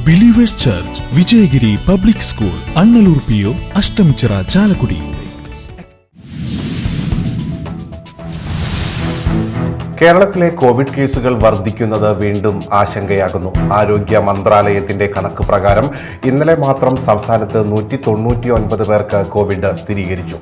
Believers church, Vijayagiri public school, Annallur PO, Ashtamichira, Chalakudy. കേരളത്തിലെ Covid കേസുകൾ വർദ്ധിക്കുന്നത് വീണ്ടും ആശങ്കയാകുന്നു. ആരോഗ്യ മന്ത്രാലയത്തിന്റെ കണക്ക് പ്രകാരം ഇന്നലെ മാത്രം സംസ്ഥാനത്ത് 199 പേർക്ക് കോവിഡ് സ്ഥിരീകരിച്ചു.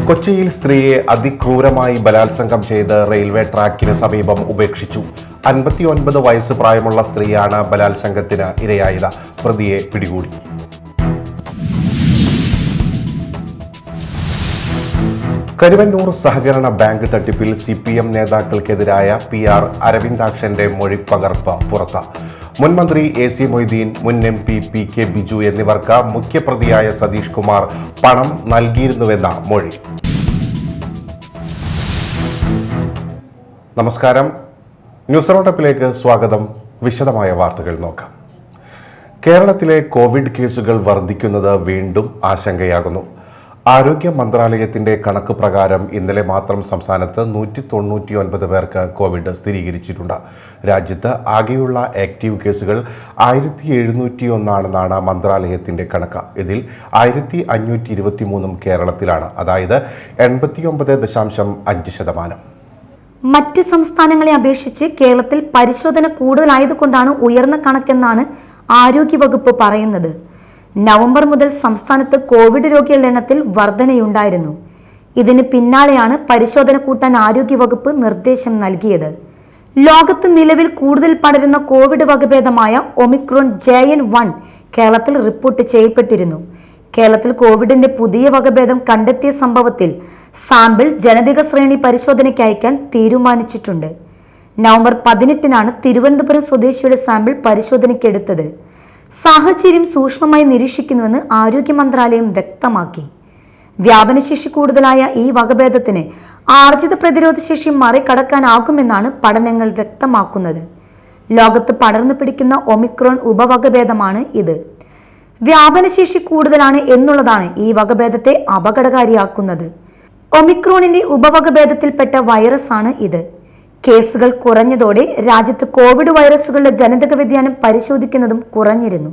കൊച്ചിയിൽ സ്ത്രീയെ അതിക്രൂരമായി ബലാത്സംഗം ചെയ്ത് റെയിൽവേ ട്രാക്കിന് സമീപം ഉപേക്ഷിച്ചു. 59 വയസ്സ് പ്രായമുള്ള സ്ത്രീയാണ് ബലാത്സംഗത്തിന് ഇരയായത്. പ്രതിയെ പിടികൂടി. കരുവന്നൂർ സഹകരണ ബാങ്ക് തട്ടിപ്പിൽ CPM നേതാക്കൾക്കെതിരായ PR അരവിന്ദാക്ഷന്റെ മൊഴിപ്പകർപ്പ് പുറത്ത്. മുൻമന്ത്രി AC മൊയ്തീൻ, മുൻ MP PK ബിജു എന്നിവർക്ക് മുഖ്യപ്രതിയായ സതീഷ് കുമാർ പണം നൽകിയിരുന്നുവെന്ന മൊഴി. നമസ്കാരം, ന്യൂസ് റൗണ്ടപ്പിലേക്ക് സ്വാഗതം. വിശദമായ വാർത്തകൾ നോക്കാം. കേരളത്തിലെ കോവിഡ് കേസുകൾ വർദ്ധിക്കുന്നത് വീണ്ടും ആശങ്കയാകുന്നു. ആരോഗ്യ മന്ത്രാലയത്തിന്റെ കണക്ക് പ്രകാരം ഇന്നലെ മാത്രം സംസ്ഥാനത്ത് 199 പേർക്ക് കോവിഡ് സ്ഥിരീകരിച്ചിട്ടുണ്ട്. രാജ്യത്ത് ആകെയുള്ള ആക്റ്റീവ് കേസുകൾ 1701 മന്ത്രാലയത്തിന്റെ കണക്ക്. ഇതിൽ 1523 കേരളത്തിലാണ്, അതായത് 89.5%. മറ്റ് സംസ്ഥാനങ്ങളെ അപേക്ഷിച്ച് കേരളത്തിൽ പരിശോധന കൂടുതലായതുകൊണ്ടാണ് ഉയർന്ന കണക്കെന്നാണ് ആരോഗ്യവകുപ്പ് പറയുന്നത്. നവംബർ മുതൽ സംസ്ഥാനത്ത് കോവിഡ് രോഗികളുടെ എണ്ണത്തിൽ വർധനയുണ്ടായിരുന്നു. ഇതിന് പിന്നാലെയാണ് പരിശോധന കൂട്ടാൻ ആരോഗ്യവകുപ്പ് നിർദ്ദേശം നൽകിയത്. ലോകത്ത് നിലവിൽ കൂടുതൽ പടരുന്ന കോവിഡ് വകഭേദമായ ഒമിക്രോൺ JN.1 കേരളത്തിൽ റിപ്പോർട്ട് ചെയ്യപ്പെട്ടിരുന്നു. കേരളത്തിൽ കോവിഡിന്റെ പുതിയ വകഭേദം കണ്ടെത്തിയ സംഭവത്തിൽ സാമ്പിൾ ജനിതക ശ്രേണി പരിശോധനയ്ക്ക് അയക്കാൻ തീരുമാനിച്ചിട്ടുണ്ട്. നവംബർ 18 തിരുവനന്തപുരം സ്വദേശിയുടെ സാമ്പിൾ പരിശോധനയ്ക്കെടുത്തത്. സാഹചര്യം സൂക്ഷ്മമായി നിരീക്ഷിക്കുന്നുവെന്ന് ആരോഗ്യ മന്ത്രാലയം വ്യക്തമാക്കി. വ്യാപനശേഷി കൂടുതലായ ഈ വകഭേദത്തിന് ആർജിത പ്രതിരോധ ശേഷി മറികടക്കാനാകുമെന്നാണ് പഠനങ്ങൾ വ്യക്തമാക്കുന്നത്. ലോകത്ത് പടർന്നു പിടിക്കുന്ന ഒമിക്രോൺ ഉപവകഭേദമാണ് ഇത്. വ്യാപനശേഷി കൂടുതലാണ് എന്നുള്ളതാണ് ഈ വകഭേദത്തെ അപകടകാരിയാക്കുന്നത്. ഒമിക്രോണിന്റെ ഉപവകഭേദത്തിൽപ്പെട്ട വൈറസാണ് ഇത്. കേസുകൾ കുറഞ്ഞതോടെ രാജ്യത്ത് കോവിഡ് വൈറസുകളുടെ ജനിതക വ്യതിയാനം പരിശോധിക്കുന്നതും കുറഞ്ഞിരുന്നു.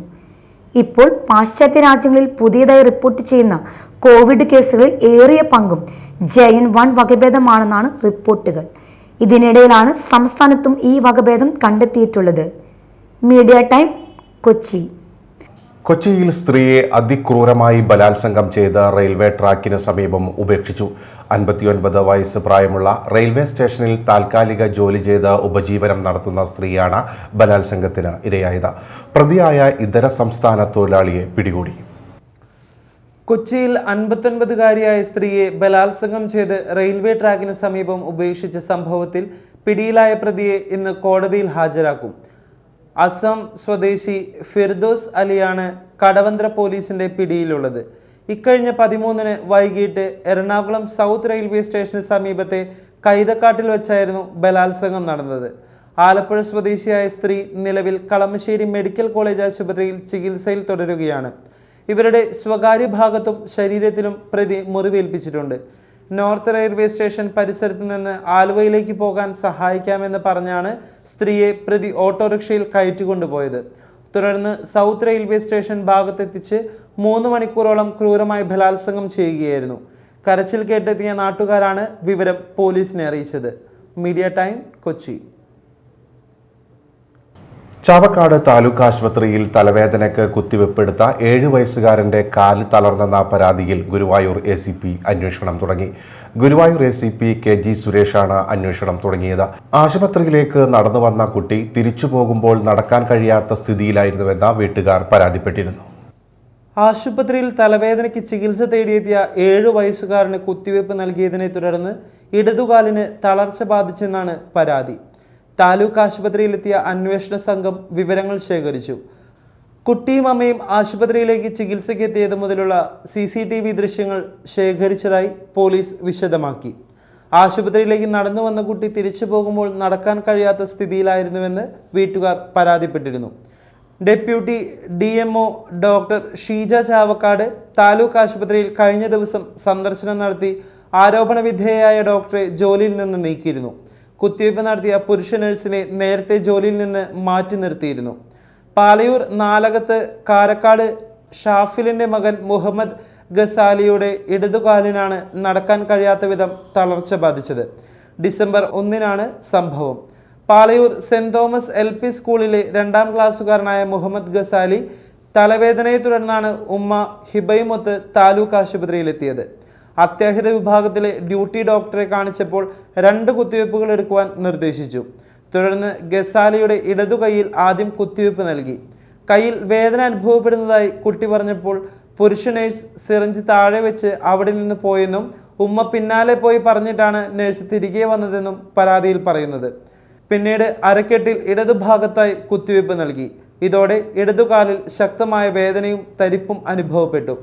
ഇപ്പോൾ പാശ്ചാത്യ രാജ്യങ്ങളിൽ പുതിയതായി റിപ്പോർട്ട് ചെയ്യുന്ന കോവിഡ് കേസുകളിൽ ഏറിയ പങ്കും JN.1 വകഭേദമാണെന്നാണ് റിപ്പോർട്ടുകൾ. ഇതിനിടയിലാണ് സംസ്ഥാനത്തും ഈ വകഭേദം കണ്ടെത്തിയിട്ടുള്ളത്. Media time, Kochi. കൊച്ചിയിൽ സ്ത്രീയെ അതിക്രൂരമായി ബലാത്സംഗം ചെയ്ത് റെയിൽവേ ട്രാക്കിന് സമീപം ഉപേക്ഷിച്ചു. 59 വയസ്സ് പ്രായമുള്ള റെയിൽവേ സ്റ്റേഷനിൽ താൽക്കാലിക ജോലി ചെയ്ത് ഉപജീവനം നടത്തുന്ന സ്ത്രീയാണ് ബലാത്സംഗത്തിന് ഇരയായത്. പ്രതിയായ ഇതര സംസ്ഥാന തൊഴിലാളിയെ പിടികൂടി. കൊച്ചിയിൽ 59-കാരിയായ സ്ത്രീയെ ബലാത്സംഗം ചെയ്ത് റെയിൽവേ ട്രാക്കിന് സമീപം ഉപേക്ഷിച്ച സംഭവത്തിൽ പിടിയിലായ പ്രതിയെ ഇന്ന് കോടതിയിൽ ഹാജരാക്കും. അസം സ്വദേശി ഫിർദോസ് അലിയാണ് കടവന്ത്ര പോലീസിന്റെ പിടിയിലുള്ളത്. ഇക്കഴിഞ്ഞ 13 വൈകിട്ട് എറണാകുളം സൗത്ത് റെയിൽവേ സ്റ്റേഷന് സമീപത്തെ കൈതക്കാട്ടിൽ വെച്ചായിരുന്നു ബലാത്സംഗം നടന്നത്. ആലപ്പുഴ സ്വദേശിയായ സ്ത്രീ നിലവിൽ കളമശ്ശേരി മെഡിക്കൽ കോളേജ് ആശുപത്രിയിൽ ചികിത്സയിൽ തുടരുകയാണ്. ഇവരുടെ സ്വകാര്യ ഭാഗത്തും ശരീരത്തിലും പ്രതി മുറിവേൽപ്പിച്ചിട്ടുണ്ട്. നോർത്ത് റെയിൽവേ സ്റ്റേഷൻ പരിസരത്ത് നിന്ന് ആലുവയിലേക്ക് പോകാൻ സഹായിക്കാമെന്ന് പറഞ്ഞാണ് സ്ത്രീയെ പ്രതി ഓട്ടോറിക്ഷയിൽ കയറ്റിക്കൊണ്ടുപോയത്. തുടർന്ന് സൗത്ത് റെയിൽവേ സ്റ്റേഷൻ ഭാഗത്തെത്തിച്ച് 3 മണിക്കൂറോളം ക്രൂരമായി ബലാത്സംഗം ചെയ്യുകയായിരുന്നു. കരച്ചിൽ കേട്ടെത്തിയ നാട്ടുകാരാണ് വിവരം പോലീസിനെ അറിയിച്ചത്. Media time, Kochi. ചാവക്കാട് താലൂക്ക് ആശുപത്രിയിൽ തലവേദനയ്ക്ക് കുത്തിവെപ്പെടുത്ത 7 വയസ്സുകാരന്റെ കാല് തളർന്നെന്ന പരാതിയിൽ ഗുരുവായൂർ ACP അന്വേഷണം തുടങ്ങി. ഗുരുവായൂർ ACP KG സുരേഷാണ് അന്വേഷണം തുടങ്ങിയത്. ആശുപത്രിയിലേക്ക് നടന്നു വന്ന കുട്ടി തിരിച്ചു പോകുമ്പോൾ നടക്കാൻ കഴിയാത്ത സ്ഥിതിയിലായിരുന്നുവെന്ന് വീട്ടുകാർ പരാതിപ്പെട്ടിരുന്നു. ആശുപത്രിയിൽ തലവേദനയ്ക്ക് ചികിത്സ തേടിയെത്തിയ 7 വയസ്സുകാരന് കുത്തിവയ്പ് നൽകിയതിനെ തുടർന്ന് ഇടതുകാലിന് തളർച്ച ബാധിച്ചെന്നാണ് പരാതി. താലൂക്ക് ആശുപത്രിയിലെത്തിയ അന്വേഷണ സംഘം വിവരങ്ങൾ ശേഖരിച്ചു. കുട്ടിയും അമ്മയും ആശുപത്രിയിലേക്ക് ചികിത്സയ്ക്ക് എത്തിയത് മുതലുള്ള CCTV ദൃശ്യങ്ങൾ ശേഖരിച്ചതായി പോലീസ് വിശദമാക്കി. ആശുപത്രിയിലേക്ക് നടന്നു വന്ന കുട്ടി തിരിച്ചു പോകുമ്പോൾ നടക്കാൻ കഴിയാത്ത സ്ഥിതിയിലായിരുന്നുവെന്ന് വീട്ടുകാർ പരാതിപ്പെട്ടിരുന്നു. Deputy DMO doctor Sheeja Chavakkad taluk ആശുപത്രിയിൽ കഴിഞ്ഞ ദിവസം സന്ദർശനം നടത്തി ആരോപണ വിധേയയായ ഡോക്ടറെ ജോലിയിൽ നിന്ന് നീക്കിയിരുന്നു. കുത്തിവയ്പ് നടത്തിയ പുരുഷ നഴ്സിനെ നേരത്തെ ജോലിയിൽ നിന്ന് മാറ്റി നിർത്തിയിരുന്നു. പാലയൂർ നാലകത്ത് കാരക്കാട് ഷാഫിലിൻ്റെ മകൻ മുഹമ്മദ് ഗസാലിയുടെ ഇടതുകാലിനാണ് നടക്കാൻ കഴിയാത്ത വിധം തളർച്ച ബാധിച്ചത്. ഡിസംബർ 1-നാണ് സംഭവം. പാലയൂർ സെന്റ് തോമസ് LP സ്കൂളിലെ 2ാം ക്ലാസ്സുകാരനായ മുഹമ്മദ് ഗസാലി തലവേദനയെ തുടർന്നാണ് ഉമ്മ ഹിബയുമൊത്ത് താലൂക്ക് ആശുപത്രിയിലെത്തിയത്. അത്യാഹിത വിഭാഗത്തിലെ ഡ്യൂട്ടി ഡോക്ടറെ കാണിച്ചപ്പോൾ 2 കുത്തിവയ്പ്പുകൾ എടുക്കുവാൻ നിർദ്ദേശിച്ചു. തുടർന്ന് ഗസാലിയുടെ ഇടതുകൈയിൽ ആദ്യം കുത്തിവയ്പ് നൽകി. കയ്യിൽ വേദന അനുഭവപ്പെടുന്നതായി കുട്ടി പറഞ്ഞപ്പോൾ പുരുഷ നഴ്സ് സിറിഞ്ച് താഴെ വെച്ച് അവിടെ നിന്ന് പോയെന്നും ഉമ്മ പിന്നാലെ പോയി പറഞ്ഞിട്ടാണ് നഴ്സ് തിരികെ വന്നതെന്നും പരാതിയിൽ പറയുന്നത്. പിന്നീട് അരക്കെട്ടിൽ ഇടതുഭാഗത്തായി കുത്തിവയ്പ് നൽകി. ഇതോടെ ഇടതുകാലിൽ ശക്തമായ വേദനയും തരിപ്പും അനുഭവപ്പെട്ടു.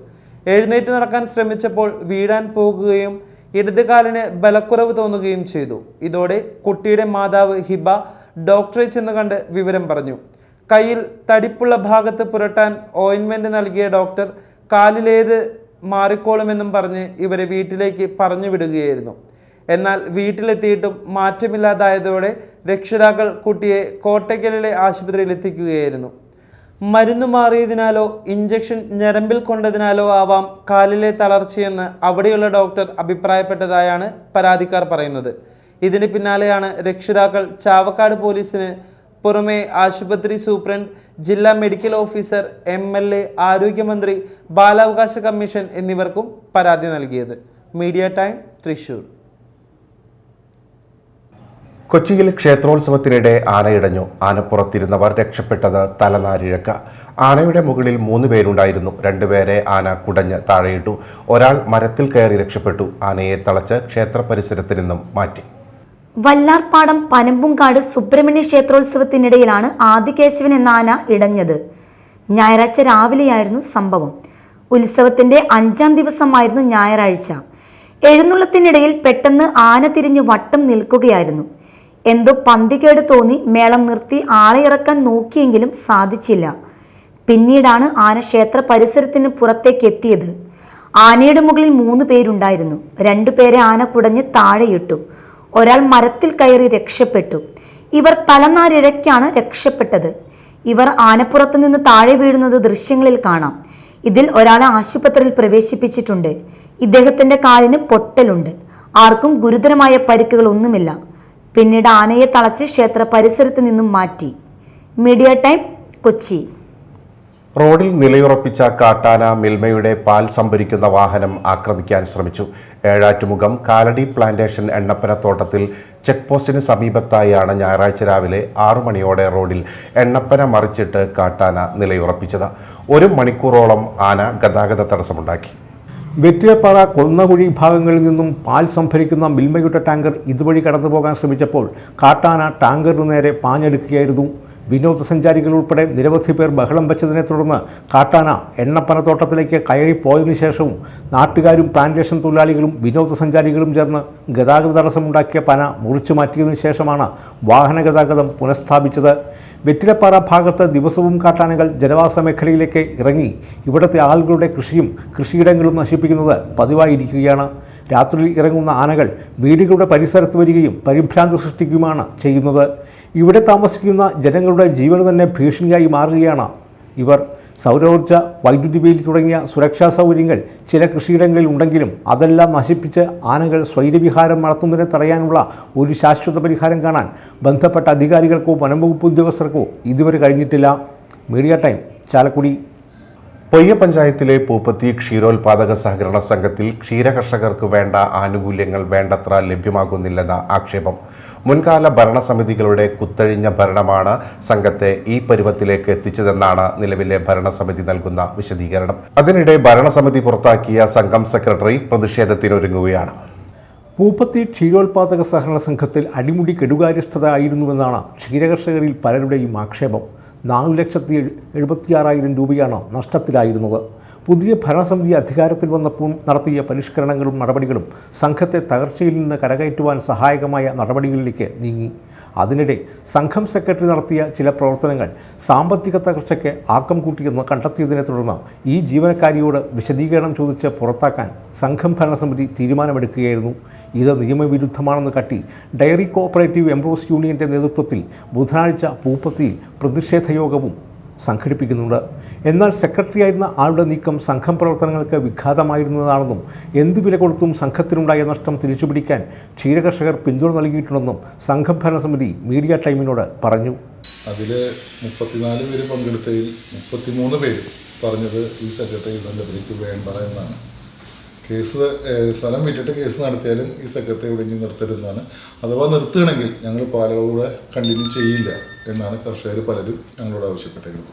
എഴുന്നേറ്റ് നടക്കാൻ ശ്രമിച്ചപ്പോൾ വീഴാൻ പോകുകയും ഇടതുകാലിന് ബലക്കുറവ് തോന്നുകയും ചെയ്തു. ഇതോടെ കുട്ടിയുടെ മാതാവ് ഹിബ ഡോക്ടറെ ചെന്ന് കണ്ട് വിവരം പറഞ്ഞു. കയ്യിൽ തടിപ്പുള്ള ഭാഗത്ത് പുരട്ടാൻ ഓയിൻമെൻറ്റ് നൽകിയ ഡോക്ടർ കാലിലേത് മാറിക്കോളുമെന്നും പറഞ്ഞ് ഇവരെ വീട്ടിലേക്ക് പറഞ്ഞു വിടുകയായിരുന്നു. എന്നാൽ വീട്ടിലെത്തിയിട്ടും മാറ്റമില്ലാതായതോടെ രക്ഷിതാക്കൾ കുട്ടിയെ കോട്ടയ്ക്കലിലെ ആശുപത്രിയിൽ എത്തിക്കുകയായിരുന്നു. മരുന്ന് മാറിയതിനാലോ ഇഞ്ചക്ഷൻ ഞരമ്പിൽ കൊണ്ടതിനാലോ ആവാം കാലിലെ തളർച്ചയെന്ന് അവിടെയുള്ള ഡോക്ടർ അഭിപ്രായപ്പെട്ടതായാണ് പരാതിക്കാർ പറയുന്നത്. ഇതിന് പിന്നാലെയാണ് രക്ഷിതാക്കൾ ചാവക്കാട് പോലീസിന് പുറമെ ആശുപത്രി സൂപ്രണ്ട്, ജില്ലാ മെഡിക്കൽ ഓഫീസർ, MLA, ആരോഗ്യമന്ത്രി, ബാലാവകാശ കമ്മീഷൻ എന്നിവർക്കും പരാതി നൽകിയത്. Media time, Thrissur. കൊച്ചിയിൽ ക്ഷേത്രോത്സവത്തിനിടെ ആനയിടഞ്ഞു. ആനപ്പുറത്തിരുന്നവർ രക്ഷപ്പെട്ടത് തലനാരിഴക്ക. ആനയുടെ മുകളിൽ 3 പേരുണ്ടായിരുന്നു. 2 പേരെ ആന കുടഞ്ഞ് താഴെയിട്ടു. ഒരാൾ മരത്തിൽ കയറി രക്ഷപ്പെട്ടു. ആനയെ തളച്ച് ക്ഷേത്ര പരിസരത്ത് നിന്നും മാറ്റി. വല്ലാർപാടം പനമ്പുംകാട് സുബ്രഹ്മണ്യ ക്ഷേത്രോത്സവത്തിനിടയിലാണ് ആദികേശവൻ എന്ന ആന ഇടഞ്ഞത്. ഞായറാഴ്ച രാവിലെയായിരുന്നു സംഭവം. ഉത്സവത്തിന്റെ 5ാം ദിവസമായിരുന്നു ഞായറാഴ്ച. എഴുന്നള്ളത്തിനിടയിൽ പെട്ടെന്ന് ആന തിരിഞ്ഞ് വട്ടം നിൽക്കുകയായിരുന്നു. എന്തോ പന്തികേട് തോന്നി മേളം നിർത്തി ആളെ ഇറക്കാൻ നോക്കിയെങ്കിലും സാധിച്ചില്ല. പിന്നീടാണ് ആന ക്ഷേത്ര പരിസരത്തിന് പുറത്തേക്ക് എത്തിയത്. ആനയുടെ മുകളിൽ 3 പേരുണ്ടായിരുന്നു. 2 പേരെ ആന കുടഞ്ഞ് താഴെയിട്ടു. ഒരാൾ മരത്തിൽ കയറി രക്ഷപ്പെട്ടു. ഇവർ തലനാരിഴയ്ക്കാണ് രക്ഷപ്പെട്ടത്. ഇവർ ആനപ്പുറത്ത് നിന്ന് താഴെ വീഴുന്നത് ദൃശ്യങ്ങളിൽ കാണാം. ഇതിൽ ഒരാളെ ആശുപത്രിയിൽ പ്രവേശിപ്പിച്ചിട്ടുണ്ട്. ഇദ്ദേഹത്തിന്റെ കാലിന് പൊട്ടലുണ്ട്. ആർക്കും ഗുരുതരമായ പരിക്കുകൾ ഒന്നുമില്ല. പിന്നീട് ആനയെ തളച്ച് ക്ഷേത്ര പരിസരത്ത് നിന്നും മാറ്റി. Media time, Kochi. റോഡിൽ നിലയുറപ്പിച്ച കാട്ടാന മിൽമയുടെ പാൽ സംഭരിക്കുന്ന വാഹനം ആക്രമിക്കാൻ ശ്രമിച്ചു. ഏഴാറ്റുമുഖം കാലടി പ്ലാന്റേഷൻ എണ്ണപ്പനത്തോട്ടത്തിൽ ചെക്ക് പോസ്റ്റിന് സമീപത്തായാണ് ഞായറാഴ്ച രാവിലെ 6 മണിയോടെ റോഡിൽ എണ്ണപ്പന മറിച്ചിട്ട് കാട്ടാന നിലയുറപ്പിച്ചത്. 1 മണിക്കൂറോളം ആന ഗതാഗത തടസ്സമുണ്ടാക്കി. വെറ്റിലപ്പാറ കൊന്നകുഴി ഭാഗങ്ങളിൽ നിന്നും പാൽ സംഭരിക്കുന്ന മിൽമയുടെ ടാങ്കർ ഇതുവഴി കടന്നുപോകാൻ ശ്രമിച്ചപ്പോൾ കാട്ടാന ടാങ്കറിനു നേരെ പാഞ്ഞെടുക്കുകയായിരുന്നു. വിനോദസഞ്ചാരികൾ ഉൾപ്പെടെ നിരവധി പേർ ബഹളം വെച്ചതിനെ തുടർന്ന് കാട്ടാന എണ്ണപ്പനത്തോട്ടത്തിലേക്ക് കയറിപ്പോയതിനു ശേഷവും നാട്ടുകാരും പ്ലാന്റേഷൻ തൊഴിലാളികളും വിനോദസഞ്ചാരികളും ചേർന്ന് ഗതാഗത തടസ്സമുണ്ടാക്കിയ പന മുറിച്ചു മാറ്റിയതിനു ശേഷമാണ് വാഹന ഗതാഗതം പുനഃസ്ഥാപിച്ചത്. വെറ്റിലപ്പാറ ഭാഗത്ത് ദിവസവും കാട്ടാനകൾ ജനവാസ മേഖലയിലേക്ക് ഇറങ്ങി ഇവിടുത്തെ ആളുകളുടെ കൃഷിയും കൃഷിയിടങ്ങളും നശിപ്പിക്കുന്നത് പതിവായിരിക്കുകയാണ്. രാത്രിയിൽ ഇറങ്ങുന്ന ആനകൾ വീടുകളുടെ പരിസരത്ത് വരികയും പരിഭ്രാന്തി സൃഷ്ടിക്കുകയുമാണ് ചെയ്യുന്നത്. ഇവിടെ താമസിക്കുന്ന ജനങ്ങളുടെ ജീവന് തന്നെ ഭീഷണിയായി മാറുകയാണ് ഇവർ. സൗരോർജ്ജ, വൈദ്യുതി വേലി തുടങ്ങിയ സുരക്ഷാ സൗകര്യങ്ങൾ ചില കൃഷിയിടങ്ങളിൽ ഉണ്ടെങ്കിലും അതെല്ലാം നശിപ്പിച്ച് ആനകൾ സ്വൈരവിഹാരം നടത്തുന്നതിനെ തടയാനുള്ള ഒരു ശാശ്വത പരിഹാരം കാണാൻ ബന്ധപ്പെട്ട അധികാരികൾക്കോ വനംവകുപ്പ് ഉദ്യോഗസ്ഥർക്കോ ഇതുവരെ കഴിഞ്ഞിട്ടില്ല. Media time, Chalakudy. പൊയ്യ പഞ്ചായത്തിലെ പൂപ്പത്തി ക്ഷീരോത്പാദക സഹകരണ സംഘത്തിൽ ക്ഷീരകർഷകർക്ക് വേണ്ട ആനുകൂല്യങ്ങൾ വേണ്ടത്ര ലഭ്യമാകുന്നില്ലെന്ന ആക്ഷേപം. മുൻകാല ഭരണസമിതികളുടെ കുത്തഴിഞ്ഞ ഭരണമാണ് സംഘത്തെ ഈ പരുവത്തിലേക്ക് എത്തിച്ചതെന്നാണ് നിലവിലെ ഭരണസമിതി നൽകുന്ന വിശദീകരണം. അതിനിടെ ഭരണസമിതി പുറത്താക്കിയ സംഘം സെക്രട്ടറി പ്രതിഷേധത്തിനൊരുങ്ങുകയാണ്. പൂപ്പത്തി ക്ഷീരോത്പാദക സഹകരണ സംഘത്തിൽ അടിമുടി കെടുകാര്യസ്ഥത ആയിരുന്നുവെന്നാണ് ക്ഷീരകർഷകരിൽ പലരുടെയും ആക്ഷേപം. 4,76,000 രൂപയാണ് നഷ്ടത്തിലായിരുന്നത്. പുതിയ ഭരണസമിതി അധികാരത്തിൽ വന്നപ്പോൾ നടത്തിയ പരിഷ്കരണങ്ങളും നടപടികളും സംഘത്തെ തകർച്ചയിൽ നിന്ന് കരകയറ്റുവാൻ സഹായകമായ നടപടികളിലേക്ക് നീങ്ങി. അതിനിടെ സംഘം സെക്രട്ടറി നടത്തിയ ചില പ്രവർത്തനങ്ങൾ സാമ്പത്തിക തകർച്ചയ്ക്ക് ആക്കം കൂട്ടിയെന്ന് കണ്ടെത്തിയതിനെ തുടർന്ന് ഈ ജീവനക്കാരിയോട് വിശദീകരണം ചോദിച്ച് പുറത്താക്കാൻ സംഘം ഭരണസമിതി തീരുമാനമെടുക്കുകയായിരുന്നു. ഇത് നിയമവിരുദ്ധമാണെന്ന് കാട്ടി ഡയറി കോഓപ്പറേറ്റീവ് എംപ്ലോയീസ് യൂണിയൻ്റെ നേതൃത്വത്തിൽ ബുധനാഴ്ച പൂപ്പത്തിയിൽ പ്രതിഷേധ യോഗവും സംഘടിപ്പിക്കുന്നുണ്ട്. എന്നാൽ സെക്രട്ടറിയായിരുന്ന ആളുടെ നീക്കം സംഘം പ്രവർത്തനങ്ങൾക്ക് വിഘാതമായിരുന്നതാണെന്നും എന്തു വില കൊടുത്തും സംഘത്തിനുണ്ടായ നഷ്ടം തിരിച്ചുപിടിക്കാൻ ക്ഷീരകർഷകർ പിന്തുണ നൽകിയിട്ടുണ്ടെന്നും സംഘം ഭരണസമിതി മീഡിയ ടൈമിനോട് പറഞ്ഞു. അതിൽ 34 പേര് പങ്കെടുത്തതിൽ 33 പേര് പറഞ്ഞത് ഈ സെക്രട്ടറി സംഘത്തിലേക്ക് വേണ്ട എന്നാണ്. കേസ് സ്ഥലം വിട്ടിട്ട് കേസ് നടത്തിയാലും ഈ സെക്രട്ടറി ഇവിടെ നിന്ന് നിർത്തരുതെന്നാണ്. അഥവാ നിർത്തുകയാണെങ്കിൽ ഞങ്ങൾ പാലകൂടെ കണ്ടിന്യൂ ചെയ്യില്ല എന്നാണ് കർഷകർ പലരും ഞങ്ങളോട് ആവശ്യപ്പെട്ടിരുന്നത്.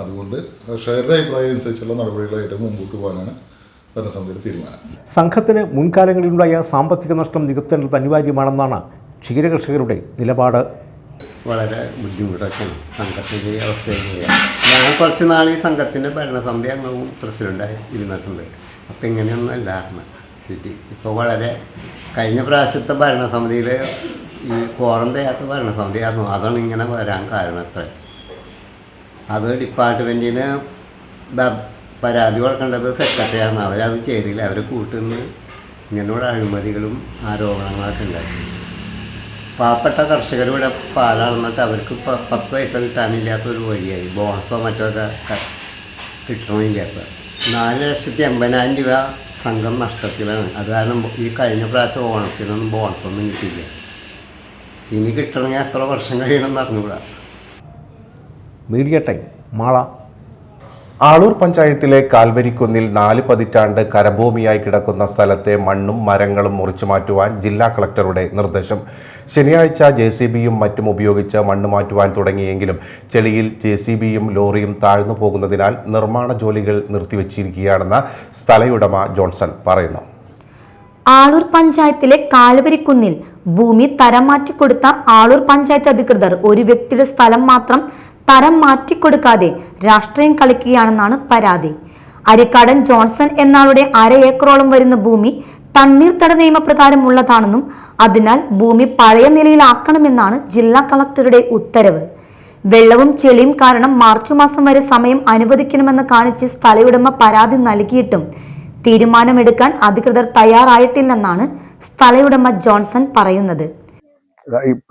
അതുകൊണ്ട് കർഷകരുടെ അഭിപ്രായം അനുസരിച്ചുള്ള നടപടികളായിട്ട് മുമ്പോട്ട് പോകാനാണ് ഭരണസമിതിയുടെ തീരുമാനം. സംഘത്തിന് മുൻകാലങ്ങളിലുണ്ടായ സാമ്പത്തിക നഷ്ടം നികത്തേണ്ടത് അനിവാര്യമാണെന്നാണ് ക്ഷീരകർഷകരുടെ നിലപാട്. വളരെ ബുദ്ധിമുട്ടൊക്കെയാണ് സംഘത്തിൻ്റെ അവസ്ഥയിൽ. ഞാൻ കുറച്ച് നാൾ ഈ സംഘത്തിൻ്റെ ഭരണസമിതി അംഗവും പ്രസിഡൻ്റായി ഇരുന്നിട്ടുണ്ട്. അപ്പോൾ ഇങ്ങനെയൊന്നും അല്ലായിരുന്നു സ്ഥിതി. ഇപ്പോൾ വളരെ കഴിഞ്ഞ പ്രാവശ്യത്തെ ഭരണസമിതിയിൽ ഈ കോറം ചെയ്യാത്ത ഭരണസമിതിയായിരുന്നു. അതാണ് ഇങ്ങനെ വരാൻ കാരണം. അത്ര അത് ഡിപ്പാർട്ട്മെൻറ്റിന് പരാതി കൊടുക്കേണ്ടത് സെക്രട്ടറിയാണ്. അവരത് ചെയ്തില്ല. അവർ കൂട്ടുനിന്ന് ഇങ്ങനെയുള്ള അഴിമതികളും ആരോപണങ്ങളൊക്കെ ഉണ്ടായി. പാവപ്പെട്ട കർഷകരിവിടെ പാലാണെന്നിട്ട് അവർക്ക് 10 പൈസ കിട്ടാനില്ലാത്തൊരു വഴിയായി. ബോണസോ മറ്റൊക്കെ കിട്ടണമില്ല. ഇപ്പോൾ 4,80,000 രൂപ സംഘം നഷ്ടത്തിലാണ്. അത് കാരണം ഈ കഴിഞ്ഞ പ്രാവശ്യം ഓണത്തിനൊന്നും ബോണസൊന്നും കിട്ടിയില്ല. ഇനി കിട്ടണമെങ്കിൽ എത്ര വർഷം കഴിയണമെന്ന് അറിഞ്ഞുകൂടാ. Media time, Mala. ആളൂർ പഞ്ചായത്തിലെ കാൽവരിക്കുന്നിൽ 4 പതിറ്റാണ്ട് കരഭൂമിയായി കിടക്കുന്ന സ്ഥലത്തെ മണ്ണും മരങ്ങളും മുറിച്ചു മാറ്റുവാൻ ജില്ലാ കളക്ടറുടെ നിർദ്ദേശം. ശനിയാഴ്ച JCBയും മറ്റും ഉപയോഗിച്ച് മണ്ണ് മാറ്റുവാൻ തുടങ്ങിയെങ്കിലും ചെളിയിൽ JCBയും ലോറിയും താഴ്ന്നു പോകുന്നതിനാൽ നിർമ്മാണ ജോലികൾ നിർത്തിവച്ചിരിക്കുകയാണെന്ന് സ്ഥലയുടമ ജോൺസൺ പറയുന്നു. ആളൂർ പഞ്ചായത്തിലെ കാൽവരിക്കുന്നിൽ ഭൂമി തരം മാറ്റിക്കൊടുത്ത ആളൂർ പഞ്ചായത്ത് അധികൃതർ ഒരു വ്യക്തിയുടെ സ്ഥലം മാത്രം തരം മാറ്റിക്കൊടുക്കാതെ രാഷ്ട്രീയം കളിക്കുകയാണെന്നാണ് പരാതി. അരിക്കാടൻ ജോൺസൺ എന്നാളുടെ 1/2 ഏക്കറോളം വരുന്ന ഭൂമി തണ്ണീർത്തട നിയമപ്രകാരമുള്ളതാണെന്നും അതിനാൽ ഭൂമി പഴയ നിലയിലാക്കണമെന്നാണ് ജില്ലാ കളക്ടറുടെ ഉത്തരവ്. വെള്ളവും ചെളിയും കാരണം മാർച്ച് മാസം വരെ സമയം അനുവദിക്കണമെന്ന് കാണിച്ച് സ്ഥലയുടമ പരാതി നൽകിയിട്ടും തീരുമാനമെടുക്കാൻ അധികൃതർ തയ്യാറായിട്ടില്ലെന്നാണ് സ്ഥലയുടമ ജോൺസൺ പറയുന്നത്.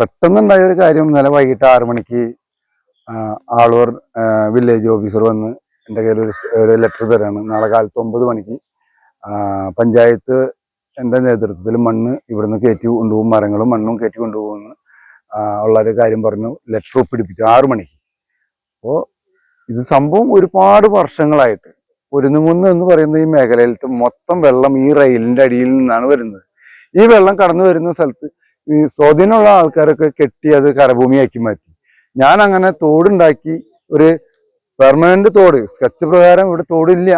പെട്ടെന്നുണ്ടായ ഒരു കാര്യം ഇന്നലെ വൈകിട്ട് 6 മണിക്ക് ആളൂർ വില്ലേജ് ഓഫീസർ വന്ന് എൻ്റെ കയ്യിൽ ഒരു ലെറ്റർ തരാണ്. നാളെ കാലത്ത് 9 മണിക്ക് പഞ്ചായത്ത് എൻ്റെ നേതൃത്വത്തിൽ മണ്ണ് ഇവിടുന്ന് കയറ്റി കൊണ്ടുപോകും, മരങ്ങളും മണ്ണും കയറ്റി കൊണ്ടുപോകുമെന്ന് ഉള്ളൊരു കാര്യം പറഞ്ഞു. ലെറ്റർ ഒപ്പിടിപ്പിച്ചു 6 മണിക്ക്. അപ്പോൾ ഇത് സംഭവം ഒരുപാട് വർഷങ്ങളായിട്ട് പൊരുന്നുകുന്ന് എന്ന് പറയുന്ന ഈ മേഖലയിലത്തെ മൊത്തം വെള്ളം ഈ റെയിലിൻ്റെ അടിയിൽ നിന്നാണ് വരുന്നത്. ഈ വെള്ളം കടന്നു വരുന്ന സ്ഥലത്ത് ഈ സ്വാധീനമുള്ള ആൾക്കാരൊക്കെ കെട്ടി അത് കരഭൂമിയാക്കി മാറ്റി. ഞാൻ അങ്ങനെ തോടുണ്ടാക്കി ഒരു പെർമനന്റ് തോട് സ്കെച്ച് പ്രകാരം ഇവിടെ തോടില്ല.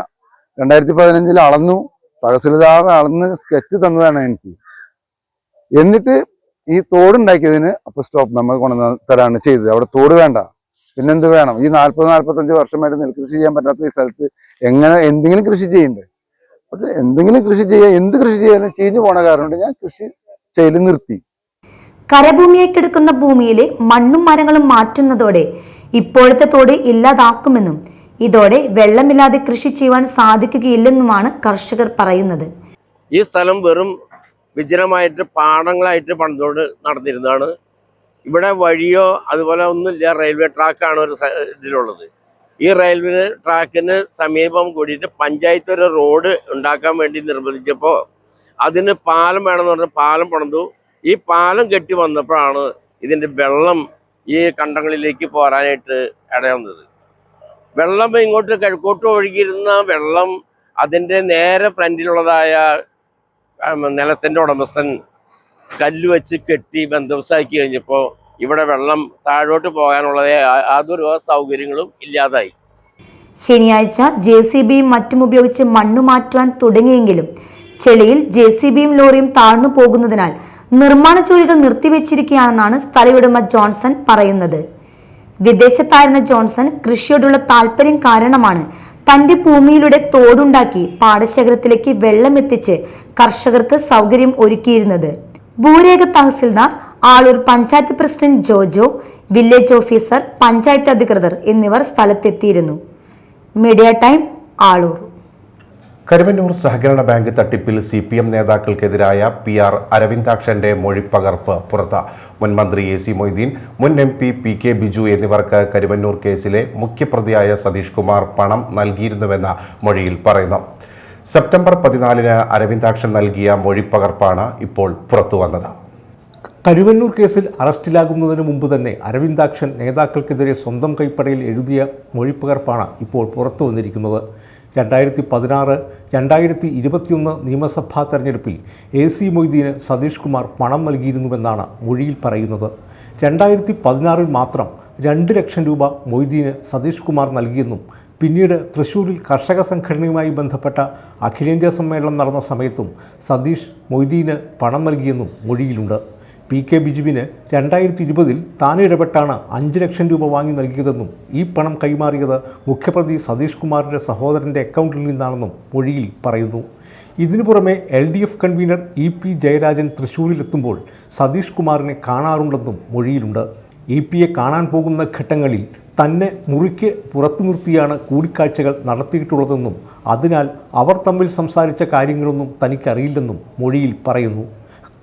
2015 അളന്നു, തഹസിൽദാർ അളന്ന് സ്കെച്ച് തന്നതാണ് എനിക്ക്. എന്നിട്ട് ഈ തോടുണ്ടാക്കിയതിന് അപ്പോൾ സ്റ്റോപ്പ് മെമ്മോ കൊണ്ടുവന്ന് തരാണ് ചെയ്തത്. അവിടെ തോട് വേണ്ട, പിന്നെന്ത് വേണം? ഈ 40-45 വർഷമായിട്ട് നെൽകൃഷി ചെയ്യാൻ പറ്റാത്ത ഈ സ്ഥലത്ത് എങ്ങനെ എന്തെങ്കിലും കൃഷി ചെയ്യണ്ടേ? പക്ഷെ എന്തെങ്കിലും കൃഷി ചെയ്യാൻ, എന്ത് കൃഷി ചെയ്യാനും ചീഞ്ഞു പോണ കാരണം ഞാൻ കൃഷി ചെയ്ത് നിർത്തി. കരഭൂമിയായി കിടക്കുന്ന ഭൂമിയിലെ മണ്ണും മരങ്ങളും മാറ്റുന്നതോടെ ഇപ്പോഴത്തെ തോട് ഇല്ലാതാക്കുമെന്നും ഇതോടെ വെള്ളമില്ലാതെ കൃഷി ചെയ്യുവാൻ സാധിക്കുകയില്ലെന്നുമാണ് കർഷകർ പറയുന്നത്. ഈ സ്ഥലം വെറും വിജനമായിട്ട് പാടങ്ങളായിട്ട് പണ്ടോട് നടന്നിരുന്നതാണ്. ഇവിടെ വഴിയോ അതുപോലെ ഒന്നുമില്ല. റെയിൽവേ ട്രാക്കാണ് ഒരു ഇതിലുള്ളത്. ഈ റെയിൽവേ ട്രാക്കിന് സമീപം കൂടിയിട്ട് പഞ്ചായത്ത് ഒരു റോഡ് ഉണ്ടാക്കാൻ വേണ്ടി നിർബന്ധിച്ചപ്പോൾ അതിന് പാലം വേണമെന്ന് പറഞ്ഞ് പാലം പണിതു. ഈ പാലം കെട്ടി വന്നപ്പോഴാണ് ഇതിൻ്റെ വെള്ളം ഈ കണ്ടങ്ങളിലേക്ക് പോരാനായിട്ട് ഇടയാവുന്നത്. വെള്ളം ഇങ്ങോട്ട് കിഴക്കോട്ട് ഒഴുകിയിരുന്ന വെള്ളം അതിൻ്റെ നേരെ ഫ്രണ്ടിലുള്ളതായ നിലത്തിൻ്റെ ഉടമസ്ഥൻ കല്ല് വെച്ച് കെട്ടി ബന്ദോബസ്താക്കി കഴിഞ്ഞപ്പോൾ ഇവിടെ വെള്ളം താഴോട്ട് പോകാനുള്ള യാതൊരു സൗകര്യങ്ങളും ഇല്ലാതായി. ശനിയാഴ്ച JCBയും മറ്റും ഉപയോഗിച്ച് മണ്ണ് മാറ്റുവാൻ തുടങ്ങിയെങ്കിലും ചെളിയിൽ JCBയും ലോറിയും താഴ്ന്നു പോകുന്നതിനാൽ നിർമ്മാണ ജോലികൾ നിർത്തിവെച്ചിരിക്കുകയാണെന്നാണ് സ്ഥലയുടമ ജോൺസൺ പറയുന്നത്. വിദേശത്തായിരുന്ന ജോൺസൺ കൃഷിയോടുള്ള താല്പര്യം കാരണമാണ് തന്റെ ഭൂമിയിലൂടെ തോടുണ്ടാക്കി പാടശേഖരത്തിലേക്ക് വെള്ളം എത്തിച്ച് കർഷകർക്ക് സൗകര്യം ഒരുക്കിയിരുന്നത്. ഭൂരേഖ tahsildar Aloor panchayat president Jojo, village officer, panchayat അധികൃതർ എന്നിവർ സ്ഥലത്തെത്തിയിരുന്നു. Media time, Aloor. കരുവന്നൂർ സഹകരണ ബാങ്ക് തട്ടിപ്പിൽ CPM നേതാക്കൾക്കെതിരായ PR അരവിന്ദാക്ഷന്റെ മൊഴിപ്പകർപ്പ് പുറത്ത്. മുൻ മന്ത്രി AC മൊയ്തീൻ, മുൻ MP PK ബിജു എന്നിവർക്ക് കരുവന്നൂർ കേസിലെ മുഖ്യപ്രതിയായ സതീഷ് കുമാർ പണം നൽകിയിരുന്നുവെന്ന മൊഴിയിൽ പറയുന്നു. സെപ്റ്റംബർ 14-ന് അരവിന്ദാക്ഷൻ നൽകിയ മൊഴിപ്പകർപ്പാണ് ഇപ്പോൾ പുറത്തുവന്നത്. കരുവന്നൂർ കേസിൽ അറസ്റ്റിലാകുന്നതിന് മുമ്പ് തന്നെ അരവിന്ദാക്ഷൻ നേതാക്കൾക്കെതിരെ സ്വന്തം കൈപ്പടയിൽ എഴുതിയ മൊഴിപ്പകർപ്പാണ് ഇപ്പോൾ പുറത്തു വന്നിരിക്കുന്നത്. 2016-2021 നിയമസഭാ തെരഞ്ഞെടുപ്പിൽ AC മൊയ്തീന് സതീഷ് കുമാർ പണം നൽകിയിരുന്നുവെന്നാണ് മൊഴിയിൽ പറയുന്നത്. 2016-ൽ മാത്രം 2 ലക്ഷം രൂപ മൊയ്തീന് സതീഷ് കുമാർ നൽകിയെന്നും പിന്നീട് തൃശ്ശൂരിൽ കർഷക സംഘടനയുമായി ബന്ധപ്പെട്ട അഖിലേന്ത്യാ സമ്മേളനം നടന്ന സമയത്തും സതീഷ് മൊയ്തീന് പണം നൽകിയെന്നും മൊഴിയിലുണ്ട്. PK ബിജുവിന് 2020-ൽ താൻ ഇടപെട്ടാണ് 5 ലക്ഷം രൂപ വാങ്ങി നൽകിയതെന്നും ഈ പണം കൈമാറിയത് മുഖ്യപ്രതി സതീഷ് കുമാറിൻ്റെ സഹോദരൻ്റെ അക്കൗണ്ടിൽ നിന്നാണെന്നും മൊഴിയിൽ പറയുന്നു. ഇതിനു പുറമെ LDF കൺവീനർ EP ജയരാജൻ തൃശ്ശൂരിലെത്തുമ്പോൾ സതീഷ് കുമാറിനെ കാണാറുണ്ടെന്നും മൊഴിയിലുണ്ട്. EP കാണാൻ പോകുന്ന ഘട്ടങ്ങളിൽ തന്നെ മുറിക്ക് പുറത്തു നിർത്തിയാണ് കൂടിക്കാഴ്ചകൾ നടത്തിയിട്ടുള്ളതെന്നും അതിനാൽ അവർ തമ്മിൽ സംസാരിച്ച കാര്യങ്ങളൊന്നും തനിക്കറിയില്ലെന്നും മൊഴിയിൽ പറയുന്നു.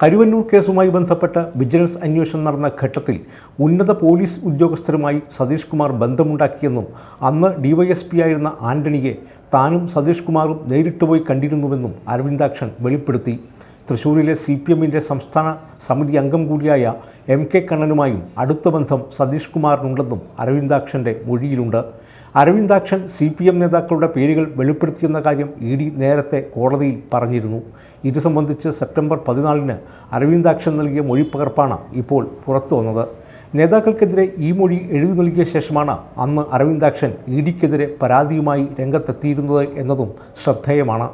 കരുവന്നൂർ കേസുമായി ബന്ധപ്പെട്ട് വിജിലൻസ് അന്വേഷണം നടന്ന ഘട്ടത്തിൽ ഉന്നത പോലീസ് ഉദ്യോഗസ്ഥരുമായി സതീഷ് കുമാർ ബന്ധമുണ്ടാക്കിയെന്നും അന്ന് DYSP ആയിരുന്ന ആന്റണിയെ താനും സതീഷ് കുമാറും നേരിട്ട് പോയി കണ്ടിരുന്നുവെന്നും അരവിന്ദാക്ഷൻ വെളിപ്പെടുത്തി. തൃശ്ശൂരിലെ CPMൻ്റെ സംസ്ഥാന സമിതി അംഗം കൂടിയായ MK കണ്ണനുമായും അടുത്ത ബന്ധം സതീഷ് കുമാറിനുണ്ടെന്നും അരവിന്ദാക്ഷൻ്റെ മൊഴിയിലുണ്ട്. അരവിന്ദാക്ഷൻ CPM നേതാക്കളുടെ പേരുകൾ വെളിപ്പെടുത്തിയെന്ന കാര്യം ED നേരത്തെ കോടതിയിൽ പറഞ്ഞിരുന്നു. ഇത് സംബന്ധിച്ച് സെപ്റ്റംബർ 14-ന് അരവിന്ദാക്ഷൻ നൽകിയ മൊഴിപ്പകർപ്പാണ് ഇപ്പോൾ പുറത്തു വന്നത്. നേതാക്കൾക്കെതിരെ ഈ മൊഴി എഴുതി നൽകിയ ശേഷമാണ് അന്ന് അരവിന്ദാക്ഷൻ EDക്കെതിരെ പരാതിയുമായി രംഗത്തെത്തിയിരുന്നത് എന്നതും ശ്രദ്ധേയമാണ്.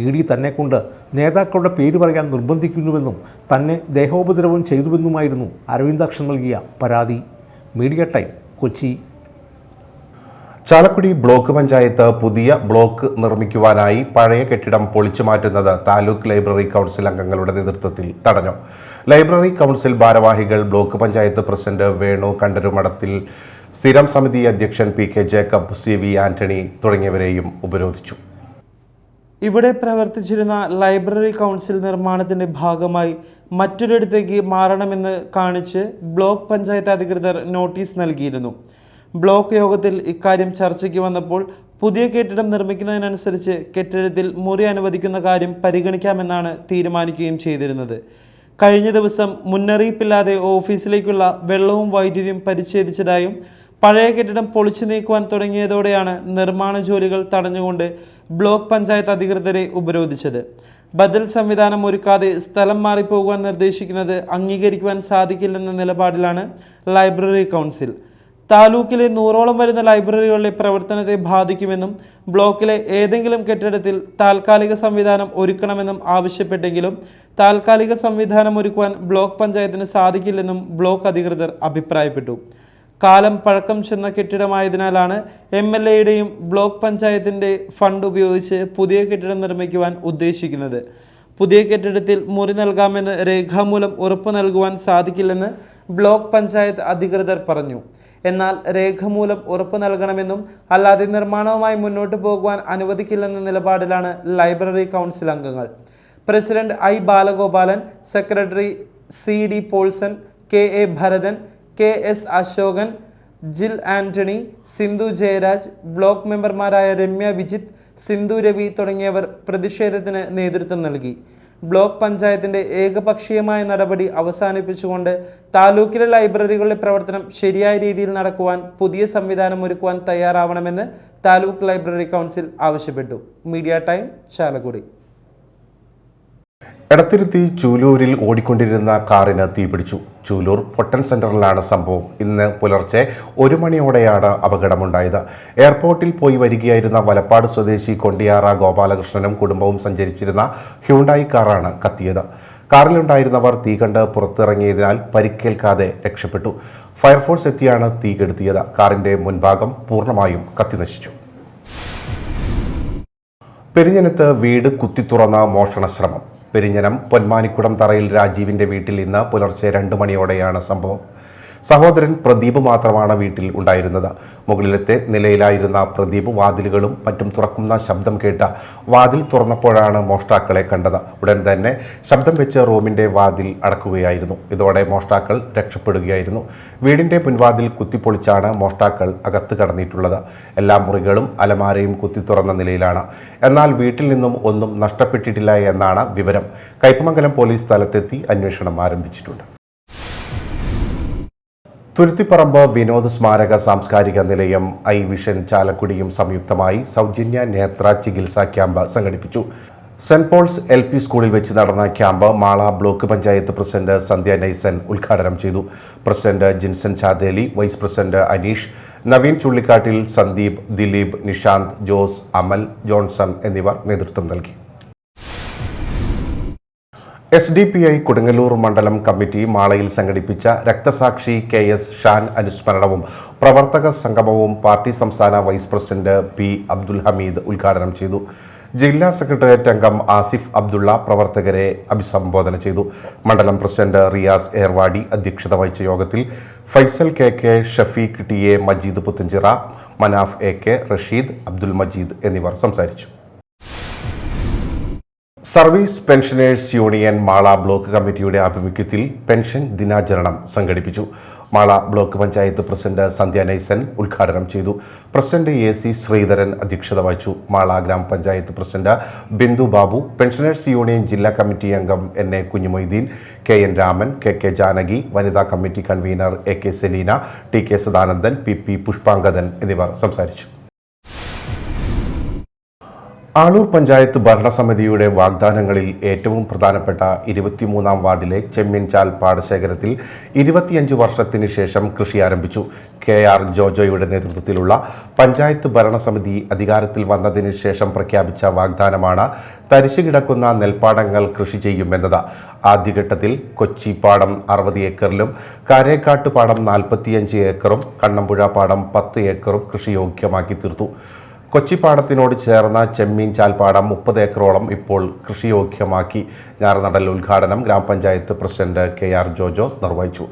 ED തന്നെക്കൊണ്ട് നേതാക്കളുടെ പേര് പറയാൻ നിർബന്ധിക്കുന്നുവെന്നും തന്നെ ദേഹോപദ്രവം ചെയ്തുവെന്നുമായിരുന്നു അരവിന്ദാക്ഷൻ നൽകിയ പരാതി. Media time, Kochi. Chalakudy block panchayat പുതിയ ബ്ലോക്ക് നിർമ്മിക്കുവാനായി പഴയ കെട്ടിടം പൊളിച്ചു മാറ്റുന്നത് താലൂക്ക് ലൈബ്രറി കൗൺസിൽ അംഗങ്ങളുടെ നേതൃത്വത്തിൽ തടഞ്ഞു. ലൈബ്രറി കൗൺസിൽ ഭാരവാഹികൾ ബ്ലോക്ക് പഞ്ചായത്ത് പ്രസിഡന്റ് വേണു കണ്ടരുമഠത്തിൽ, സ്ഥിരം സമിതി അധ്യക്ഷൻ PK ജേക്കബ്, CV ആന്റണി തുടങ്ങിയവരെയും ഉപരോധിച്ചു. ഇവിടെ പ്രവർത്തിച്ചിരുന്ന ലൈബ്രറി കൗൺസിൽ നിർമ്മാണത്തിന്റെ ഭാഗമായി മറ്റൊരിടത്തേക്ക് മാറണമെന്ന് കാണിച്ച് ബ്ലോക്ക് പഞ്ചായത്ത് അധികൃതർ നോട്ടീസ് നൽകിയിരുന്നു. ബ്ലോക്ക് യോഗത്തിൽ ഇക്കാര്യം ചർച്ചയ്ക്ക് വന്നപ്പോൾ പുതിയ കെട്ടിടം നിർമ്മിക്കുന്നതിനനുസരിച്ച് കെട്ടിടത്തിൽ മുറി അനുവദിക്കുന്ന കാര്യം പരിഗണിക്കാമെന്നാണ് തീരുമാനിക്കുകയും ചെയ്തിരുന്നത്. കഴിഞ്ഞ ദിവസം മുന്നറിയിപ്പില്ലാതെ ഓഫീസിലേക്കുള്ള വെള്ളവും വൈദ്യുതിയും പരിച്ഛേദിച്ചതായും പഴയ കെട്ടിടം പൊളിച്ചു നീക്കുവാൻ തുടങ്ങിയതോടെയാണ് നിർമ്മാണ ജോലികൾ തടഞ്ഞുകൊണ്ട് ബ്ലോക്ക് പഞ്ചായത്ത് അധികൃതരെ ഉപരോധിച്ചത്. ബദൽ സംവിധാനം ഒരുക്കാതെ സ്ഥലം മാറിപ്പോകുവാൻ നിർദ്ദേശിക്കുന്നത് അംഗീകരിക്കുവാൻ സാധിക്കില്ലെന്ന നിലപാടിലാണ് ലൈബ്രറി കൗൺസിൽ. താലൂക്കിലെ 100ഓളം വരുന്ന ലൈബ്രറികളുടെ പ്രവർത്തനത്തെ ബാധിക്കുമെന്നും ബ്ലോക്കിലെ ഏതെങ്കിലും കെട്ടിടത്തിൽ താൽക്കാലിക സംവിധാനം ഒരുക്കണമെന്നും ആവശ്യപ്പെട്ടെങ്കിലും താൽക്കാലിക സംവിധാനം ഒരുക്കുവാൻ ബ്ലോക്ക് പഞ്ചായത്തിന് സാധിക്കില്ലെന്നും ബ്ലോക്ക് അധികൃതർ അഭിപ്രായപ്പെട്ടു. കാലം പഴക്കം ചെന്ന കെട്ടിടമായതിനാലാണ് MLAയുടെയും ബ്ലോക്ക് പഞ്ചായത്തിൻ്റെ ഫണ്ട് ഉപയോഗിച്ച് പുതിയ കെട്ടിടം നിർമ്മിക്കുവാൻ ഉദ്ദേശിക്കുന്നത്. പുതിയ കെട്ടിടത്തിൽ മുറി നൽകാമെന്ന് രേഖാമൂലം ഉറപ്പ് നൽകുവാൻ സാധിക്കില്ലെന്ന് ബ്ലോക്ക് പഞ്ചായത്ത് അധികൃതർ പറഞ്ഞു. എന്നാൽ രേഖാമൂലം ഉറപ്പ് നൽകണമെന്നും അല്ലാതെ നിർമ്മാണവുമായി മുന്നോട്ട് പോകുവാൻ അനുവദിക്കില്ലെന്ന നിലപാടിലാണ് ലൈബ്രറി കൗൺസിൽ അംഗങ്ങൾ. President I Balagopalan, secretary CD Paulson, KA Bharathan, KS Ashokan, Jil Antony, Sindhu Jayaraj, block മെമ്പർമാരായ രമ്യ വിജിത്ത്, സിന്ധു രവി തുടങ്ങിയവർ പ്രതിഷേധത്തിന് നേതൃത്വം നൽകി. ബ്ലോക്ക് പഞ്ചായത്തിൻ്റെ ഏകപക്ഷീയമായ നടപടി അവസാനിപ്പിച്ചുകൊണ്ട് താലൂക്കിലെ ലൈബ്രറികളുടെ പ്രവർത്തനം ശരിയായ രീതിയിൽ നടക്കുവാൻ പുതിയ സംവിധാനം ഒരുക്കുവാൻ തയ്യാറാവണമെന്ന് താലൂക്ക് ലൈബ്രറി കൗൺസിൽ ആവശ്യപ്പെട്ടു. Media time, Chalakudy. എടത്തിരുത്തി ചൂലൂരിൽ ഓടിക്കൊണ്ടിരുന്ന കാറിന് തീപിടിച്ചു. ചൂലൂർ പൊട്ടൻ സെന്ററിലാണ് സംഭവം. ഇന്ന് പുലർച്ചെ 1 മണിയോടെയാണ് അപകടമുണ്ടായത്. എയർപോർട്ടിൽ പോയി വരികയായിരുന്ന വലപ്പാട് സ്വദേശി കൊണ്ടിയാറ ഗോപാലകൃഷ്ണനും കുടുംബവും സഞ്ചരിച്ചിരുന്ന ഹ്യൂണ്ടായി കാറാണ് കത്തിയത്. കാറിലുണ്ടായിരുന്നവർ തീ കണ്ട് പുറത്തിറങ്ങിയതിനാൽ പരിക്കേൽക്കാതെ രക്ഷപ്പെട്ടു. ഫയർഫോഴ്സ് എത്തിയാണ് തീ കെടുത്തിയത്. കാറിന്റെ മുൻഭാഗം പൂർണ്ണമായും കത്തിനശിച്ചു. പെരിഞ്ഞനത്ത് വീട് കുത്തിത്തുറന്ന മോഷണ ശ്രമം. പെരിഞ്ഞനം പൊന്മാനിക്കുടം തറയിൽ രാജീവിന്റെ വീട്ടിൽ ഇന്ന് പുലർച്ചെ 2 മണിയോടെയാണ് സംഭവം. സഹോദരൻ പ്രദീപ് മാത്രമാണ് വീട്ടിൽ ഉണ്ടായിരുന്നത്. മുകളിലത്തെ നിലയിലായിരുന്ന പ്രദീപ് വാതിലുകളും മറ്റും തുറക്കുന്ന ശബ്ദം കേട്ട വാതിൽ തുറന്നപ്പോഴാണ് മോഷ്ടാക്കളെ കണ്ടത്. ഉടൻ തന്നെ ശബ്ദം വെച്ച് റൂമിന്റെ വാതിൽ അടക്കുകയായിരുന്നു. ഇതോടെ മോഷ്ടാക്കൾ രക്ഷപ്പെടുകയായിരുന്നു. വീടിന്റെ മുൻവാതിൽ കുത്തിപ്പൊളിച്ചാണ് മോഷ്ടാക്കൾ അകത്ത് കടന്നിട്ടുള്ളത്. എല്ലാ മുറികളും അലമാരയും കുത്തി തുറന്ന നിലയിലാണ്. എന്നാൽ വീട്ടിൽ നിന്നും ഒന്നും നഷ്ടപ്പെട്ടിട്ടില്ല എന്നാണ് വിവരം. കയ്പമംഗലം പോലീസ് സ്ഥലത്തെത്തി അന്വേഷണം ആരംഭിച്ചിട്ടുണ്ട്. തുരുത്തിപ്പറമ്പ് വിനോദ സ്മാരക സാംസ്കാരിക നിലയം ഐ വിഷൻ ചാലക്കുടിയും സംയുക്തമായി സൗജന്യ നേത്ര ചികിത്സാ ക്യാമ്പ് സംഘടിപ്പിച്ചു. സെന്റ് പോൾസ് LP സ്കൂളിൽ വെച്ച് നടന്ന camp Mala block panchayat president Sandhya Nyson ഉദ്ഘാടനം ചെയ്തു. President Jinson Chadeli, vice president Aneesh, Naveen Chullikkattil, Sandeep, Dileep, Nishanth, Jose, Amal, Johnson എന്നിവർ നേതൃത്വം നൽകി. SDPI കൊടുങ്ങല്ലൂർ മണ്ഡലം കമ്മിറ്റി മാളയിൽ സംഘടിപ്പിച്ച രക്തസാക്ഷി KS ഷാൻ അനുസ്മരണവും പ്രവർത്തക സംഗമവും പാർട്ടി സംസ്ഥാന vice president P Abdul Hameed ഉദ്ഘാടനം ചെയ്തു. ജില്ലാ സെക്രട്ടേറിയറ്റ് അംഗം ആസിഫ് അബ്ദുള്ള പ്രവർത്തകരെ അഭിസംബോധന ചെയ്തു. മണ്ഡലം പ്രസിഡന്റ് റിയാസ് ഏർവാടി അധ്യക്ഷത വഹിച്ച യോഗത്തിൽ Faisal KK, Shafeeq TA, Majeed Puthenchira, Manaf AK, Rasheed, Abdul Majeed എന്നിവർ സംസാരിച്ചു. Service pensioners union Mala block കമ്മിറ്റിയുടെ ആഭിമുഖ്യത്തിൽ പെൻഷൻ ദിനാചരണം സംഘടിപ്പിച്ചു. മാള ബ്ലോക്ക് പഞ്ചായത്ത് പ്രസിഡന്റ് സന്ധ്യ നൈസൻ ഉദ്ഘാടനം ചെയ്തു. പ്രസിഡന്റ് AC ശ്രീധരൻ അധ്യക്ഷത വഹിച്ചു. മാള ഗ്രാമപഞ്ചായത്ത് president Bindu Babu, pensioners union ജില്ലാ കമ്മിറ്റി അംഗം NA Kunjumoideen, KN Raman, KK Janaki, വനിതാ committee convener AK Selina, TK Sadanandan, PP Pushpangadan എന്നിവർ സംസാരിച്ചു. ആളൂർ പഞ്ചായത്ത് ഭരണസമിതിയുടെ വാഗ്ദാനങ്ങളിൽ ഏറ്റവും പ്രധാനപ്പെട്ട 23-ാം വാർഡിലെ ചെമ്മീൻചാൽ പാടശേഖരത്തിൽ 25 വർഷത്തിന് ശേഷം കൃഷി ആരംഭിച്ചു. KR ജോജോയുടെ നേതൃത്വത്തിലുള്ള പഞ്ചായത്ത് ഭരണസമിതി അധികാരത്തിൽ വന്നതിന് ശേഷം പ്രഖ്യാപിച്ച വാഗ്ദാനമാണ് തരിശു കിടക്കുന്ന നെൽപ്പാടങ്ങൾ കൃഷി ചെയ്യുമെന്നത്. ആദ്യഘട്ടത്തിൽ കൊച്ചി പാടം 60 ഏക്കറിലും കാരേക്കാട്ട് പാടം 45 ഏക്കറും കണ്ണമ്പുഴ പാടം 10 ഏക്കറും കൃഷിയോഗ്യമാക്കി തീർത്തു. കൊച്ചിപ്പാടത്തിനോട് ചേർന്ന ചെമ്മീൻചാൽ പാടം 30 ഏക്കറോളം ഇപ്പോൾ കൃഷിയോഗ്യമാക്കി. ഞാറുനടൽ ഉദ്ഘാടനം ഗ്രാമപഞ്ചായത്ത് പ്രസിഡന്റ് KR ജോജോ നിർവഹിച്ചു.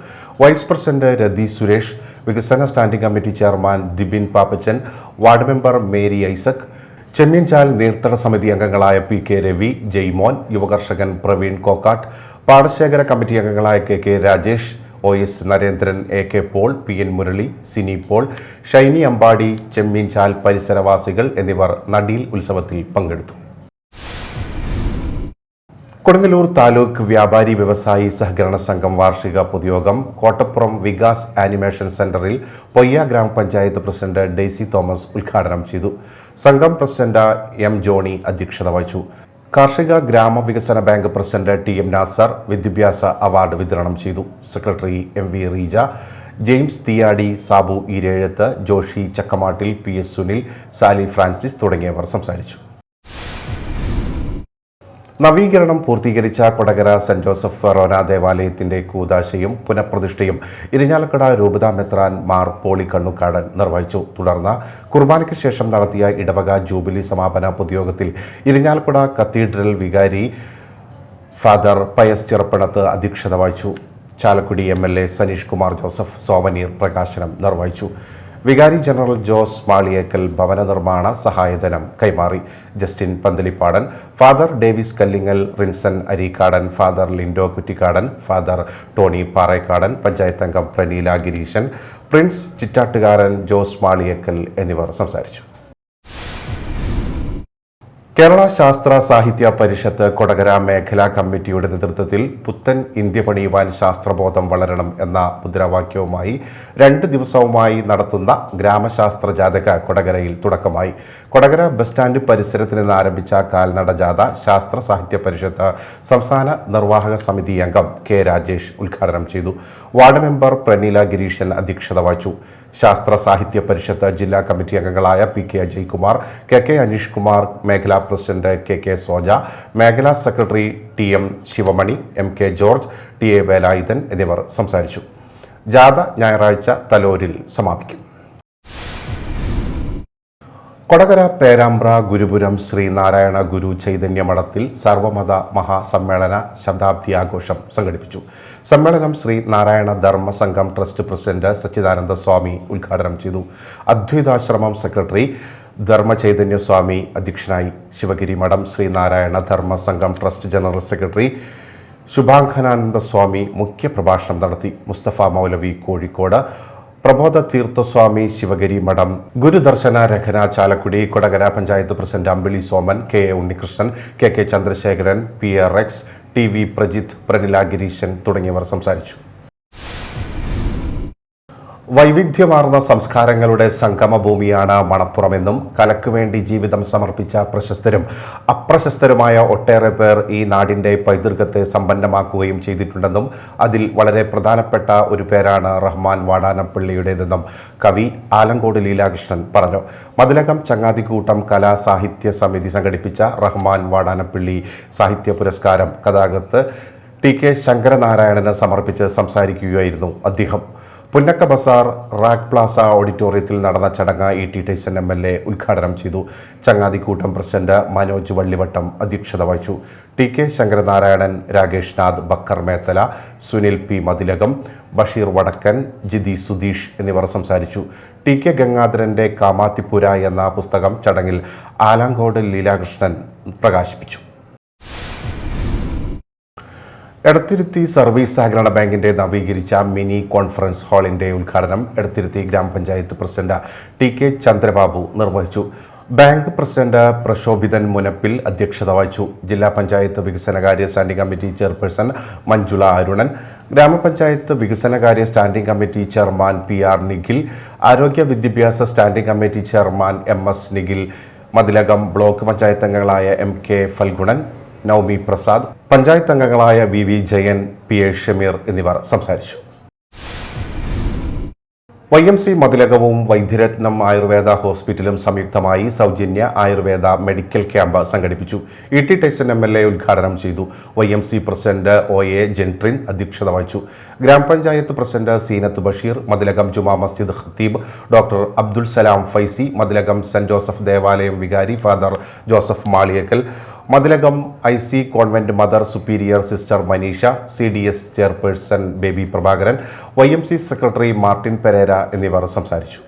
വൈസ് പ്രസിഡന്റ് രതി സുരേഷ്, വികസന standing committee chairman Dibin Pappachan, ward member Mary Isaac, Chemmeenchal നീർത്തട സമിതി അംഗങ്ങളായ PK രവി, ജയ്മോൻ, യുവകർഷകൻ പ്രവീൺ കോക്കാട്ട്, പാടശേഖര കമ്മിറ്റി അംഗങ്ങളായ KK Rajesh, OS Narendran, AK Paul, PN Murali, Sini Paul, Shiny Ambadi, Chemmeenchal പരിസരവാസികൾ എന്നിവർ നടീൽ ഉത്സവത്തിൽ പങ്കെടുത്തു. കൊടുങ്ങല്ലൂർ താലൂക്ക് വ്യാപാരി വ്യവസായി സഹകരണ സംഘം വാർഷിക പൊതുയോഗം കോട്ടപ്പുറം വികാസ് ആനിമേഷൻ സെന്ററിൽ പൊയ്യ ഗ്രാമപഞ്ചായത്ത് പ്രസിഡന്റ് ഡെയ്സി തോമസ് ഉദ്ഘാടനം ചെയ്തു. സംഘം പ്രസിഡന്റ് M ജോണി അധ്യക്ഷത വഹിച്ചു. കാർഷിക ഗ്രാമവികസന ബാങ്ക് പ്രസിഡന്റ് TM നാസർ വിദ്യാഭ്യാസ അവാർഡ് വിതരണം ചെയ്തു. Secretary MV Reeja, James Thiyadi, Sabu Eerezhath, Joshy Chakkamattil, PS Sunil, Sally Francis തുടങ്ങിയവർ സംസാരിച്ചു. നവീകരണം പൂർത്തീകരിച്ച കൊടകര സെന്റ് ജോസഫ് ഫെറോന ദേവാലയത്തിന്റെ കൂദാശയും പുനഃപ്രതിഷ്ഠയും ഇരിഞ്ഞാലക്കുട രൂപതാ മെത്രാൻ മാർ പോളി കണ്ണുക്കാടൻ നിർവഹിച്ചു. തുടർന്ന് കുർബാനയ്ക്ക് ശേഷം നടത്തിയ ഇടവക ജൂബിലി സമാപന പൊതുയോഗത്തിൽ ഇരിഞ്ഞാലക്കുട കത്തീഡ്രൽ വികാരി ഫാദർ പയസ് ചെറുപ്പണത്ത് അധ്യക്ഷത വഹിച്ചു. Chalakudy MLA Saneesh Kumar Joseph souvenir പ്രകാശനം നിർവഹിച്ചു. വികാരി ജനറൽ ജോസ് മാളിയേക്കൽ ഭവന നിർമ്മാണ സഹായധനം കൈമാറി. Justin Panthalippadan, father Davis Kallingal, Rinson Areekadan, father Lindo Kuttikadan, father Tony Parekkadan, panchayat അംഗം പ്രനീല ഗിരീശൻ, പ്രിൻസ് ചിറ്റാട്ടുകാരൻ, ജോസ് മാളിയേക്കൽ എന്നിവർ സംസാരിച്ചു. കേരള ശാസ്ത്ര സാഹിത്യ പരിഷത്ത് കൊടകര മേഖലാ കമ്മിറ്റിയുടെ നേതൃത്വത്തിൽ പുത്തൻ ഇന്ത്യ പണിയുവാൻ ശാസ്ത്രബോധം വളരണം എന്ന മുദ്രാവാക്യവുമായി 2 ദിവസവുമായി നടത്തുന്ന ഗ്രാമശാസ്ത്ര ജാഥയ്ക്ക് കൊടകരയിൽ തുടക്കമായി. കൊടകര ബസ് സ്റ്റാൻഡ് പരിസരത്ത് നിന്ന് ആരംഭിച്ച കാൽനട ജാഥ ശാസ്ത്ര സാഹിത്യ പരിഷത്ത് സംസ്ഥാന നിർവാഹക സമിതി അംഗം K രാജേഷ് ഉദ്ഘാടനം ചെയ്തു. വാർഡ് മെമ്പർ പ്രനീല ഗിരീശൻ അധ്യക്ഷത വഹിച്ചു. ശാസ്ത്ര സാഹിത്യ പരിഷത്ത് ജില്ലാ കമ്മിറ്റി അംഗങ്ങളായ PK അജയ്കുമാർ, KK അനീഷ് കുമാർ, മേഖലാ പ്രസിഡന്റ് KK സോജ, മേഖലാ secretary TM Sivamani, MK George, TA Velayudhan എന്നിവർ സംസാരിച്ചു. ജാഥ ഞായറാഴ്ച തലോരിൽ സമാപിക്കും. കൊടകര പേരാമ്പ്ര ഗുരുപുരം ശ്രീനാരായണ ഗുരു ചൈതന്യ മഠത്തിൽ സർവമത മഹാസമ്മേളന ശതാബ്ദി ആഘോഷം സംഘടിപ്പിച്ചു. സമ്മേളനം ശ്രീനാരായണ ധർമ്മ സംഘം ട്രസ്റ്റ് പ്രസിഡന്റ് സച്ചിദാനന്ദ സ്വാമി ഉദ്ഘാടനം ചെയ്തു. അദ്വൈതാശ്രമം സെക്രട്ടറി ധർമ്മചൈതന്യ സ്വാമി അധ്യക്ഷനായി. ശിവഗിരി മഠം Sreenarayana Dharma Sangham trust general secretary Subhangananda Swami മുഖ്യപ്രഭാഷണം നടത്തി. Musthafa Moulavi Kozhikode, Prabodha Theerthaswami Sivagiri Mutt, Gurudarshana Raghana Chalakudy, Kodakara panchayat president Ambili Soman, K A Unnikrishnan, K K Chandrasekharan, P R X, T V Prajith, Pranila Gireeshan തുടങ്ങിയവർ സംസാരിച്ചു. വൈവിധ്യമാർന്ന സംസ്കാരങ്ങളുടെ സംഗമഭൂമിയാണ് മണപ്പുറമെന്നും കലയ്ക്ക് വേണ്ടി ജീവിതം സമർപ്പിച്ച പ്രശസ്തരും അപ്രശസ്തരുമായ ഒട്ടേറെ പേർ ഈ നാടിൻ്റെ പൈതൃകത്തെ സമ്പന്നമാക്കുകയും ചെയ്തിട്ടുണ്ടെന്നും അതിൽ വളരെ പ്രധാനപ്പെട്ട ഒരു പേരാണ് റഹ്മാൻ വാടാനപ്പള്ളിയുടേതെന്നും കവി ആലങ്കോട് ലീലാകൃഷ്ണൻ പറഞ്ഞു. മതിലകം ചങ്ങാതിക്കൂട്ടം കലാ സാഹിത്യ സമിതി സംഘടിപ്പിച്ച റഹ്മാൻ വാടാനപ്പള്ളി സാഹിത്യ പുരസ്കാരം കഥാകൃത്ത് ടി കെ ശങ്കരനാരായണന് സമർപ്പിച്ച് സംസാരിക്കുകയായിരുന്നു അദ്ദേഹം. പുന്നക്ക ബസാർ റാക് പ്ലാസ ഓഡിറ്റോറിയത്തിൽ നടന്ന ചടങ്ങ് ഇ ടി ടൈസൺ MLA ഉദ്ഘാടനം ചെയ്തു. ചങ്ങാതിക്കൂട്ടം പ്രസിഡന്റ് മനോജ് വള്ളിവട്ടം അധ്യക്ഷത വഹിച്ചു. T K Sankaranarayanan, Rakesh Nath, Backer Methala, Sunil P Mathilakam, Basheer Vadakkan, Jithi Sudheesh എന്നിവർ സംസാരിച്ചു. ടി കെ ഗംഗാധരന്റെ കാമാത്തിപ്പുര എന്ന പുസ്തകം ചടങ്ങിൽ ആലങ്കോട് ലീലാകൃഷ്ണൻ പ്രകാശിപ്പിച്ചു. എടത്തിരുത്തി സർവീസ് സഹകരണ ബാങ്കിന്റെ നവീകരിച്ച മിനി കോൺഫറൻസ് ഹാളിന്റെ ഉദ്ഘാടനം എടത്തിരുത്തി ഗ്രാമപഞ്ചായത്ത് പ്രസിഡന്റ് ടി കെ ചന്ദ്രബാബു നിർവഹിച്ചു. ബാങ്ക് പ്രസിഡന്റ് പ്രശോഭിതൻ മുനപ്പിൽ അധ്യക്ഷത വഹിച്ചു. ജില്ലാ പഞ്ചായത്ത് വികസനകാര്യ standing committee chairperson Manjula Arunan, ഗ്രാമപഞ്ചായത്ത് വികസനകാര്യ standing committee chairman PR Nikhil, ആരോഗ്യ വിദ്യാഭ്യാസ standing committee chairman MS Nikhil, Mathilakam block panchayat അംഗങ്ങളായ MK ഫൽഗുണൻ, നൌമി പ്രസാദ്, പഞ്ചായത്ത് അംഗങ്ങളായ VV ജയൻ, PA ഷമീർ എന്നിവർ സംസാരിച്ചു. YMC മതിലകവും വൈദ്യരത്നം ആയുർവേദ ഹോസ്പിറ്റലും സംയുക്തമായി സൗജന്യ ആയുർവേദ മെഡിക്കൽ ക്യാമ്പ് സംഘടിപ്പിച്ചു. ഇ ടി ടൈസൺ MLA ഉദ്ഘാടനം ചെയ്തു. YMC പ്രസിഡന്റ് OA ജെൻട്രിൻ അധ്യക്ഷത വഹിച്ചു. ഗ്രാമപഞ്ചായത്ത് പ്രസിഡന്റ് സീനത്ത് ബഷീർ, മതിലകം ജുമാ മസ്ജിദ് ഖത്തീബ് doctor Abdul Salam Faizi, Mathilakam saint Joseph ദേവാലയം വികാരി father Joseph Maliyekkal, Mathilakam IC convent mother superior sister Manisha, CDS chairperson Baby Prabhakaran, YMC secretary Martin Pereira എന്നിവർ സംസാരിച്ചു.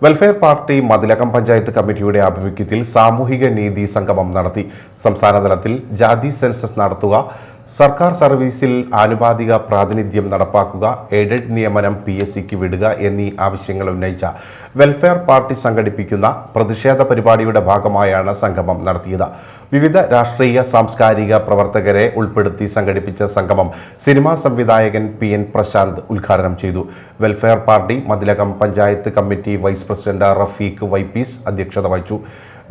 വെൽഫെയർ പാർട്ടി മതിലകം പഞ്ചായത്ത് കമ്മിറ്റിയുടെ ആഭിമുഖ്യത്തിൽ സാമൂഹിക നീതി സംഗമം നടത്തി. സംസ്ഥാന തലത്തിൽ ജാതി സെൻസസ് നടത്തുക, സർക്കാർ സർവീസിൽ ആനുപാതിക പ്രാതിനിധ്യം നടപ്പാക്കുക, എയ്ഡഡ് നിയമനം PSCക്ക് വിടുക എന്നീ ആവശ്യങ്ങൾ ഉന്നയിച്ച വെൽഫെയർ പാർട്ടി സംഘടിപ്പിക്കുന്ന പ്രതിഷേധ പരിപാടിയുടെ ഭാഗമായാണ് സംഗമം നടത്തിയത്. വിവിധ രാഷ്ട്രീയ സാംസ്കാരിക പ്രവർത്തകരെ ഉൾപ്പെടുത്തി സംഘടിപ്പിച്ച സംഗമം സിനിമാ സംവിധായകൻ PN പ്രശാന്ത് ഉദ്ഘാടനം ചെയ്തു. Welfare party Mathilakam panchayat committee vice president Rafeeq Vypees അധ്യക്ഷത വഹിച്ചു.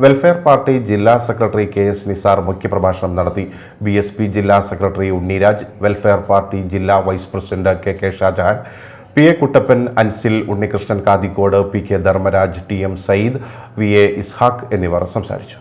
വെൽഫെയർ പാർട്ടി ജില്ലാ സെക്രട്ടറി KS നിസാർ മുഖ്യപ്രഭാഷണം നടത്തി. BSP ജില്ലാ സെക്രട്ടറി ഉണ്ണിരാജ്, വെൽഫെയർ പാർട്ടി ജില്ലാ vice president KK Shajahan, PA Kuttappan, Ansil, Unnikrishnan Kathikode, PK Dharmaraj, TM Sayyid, VA Ishaq എന്നിവർ സംസാരിച്ചു.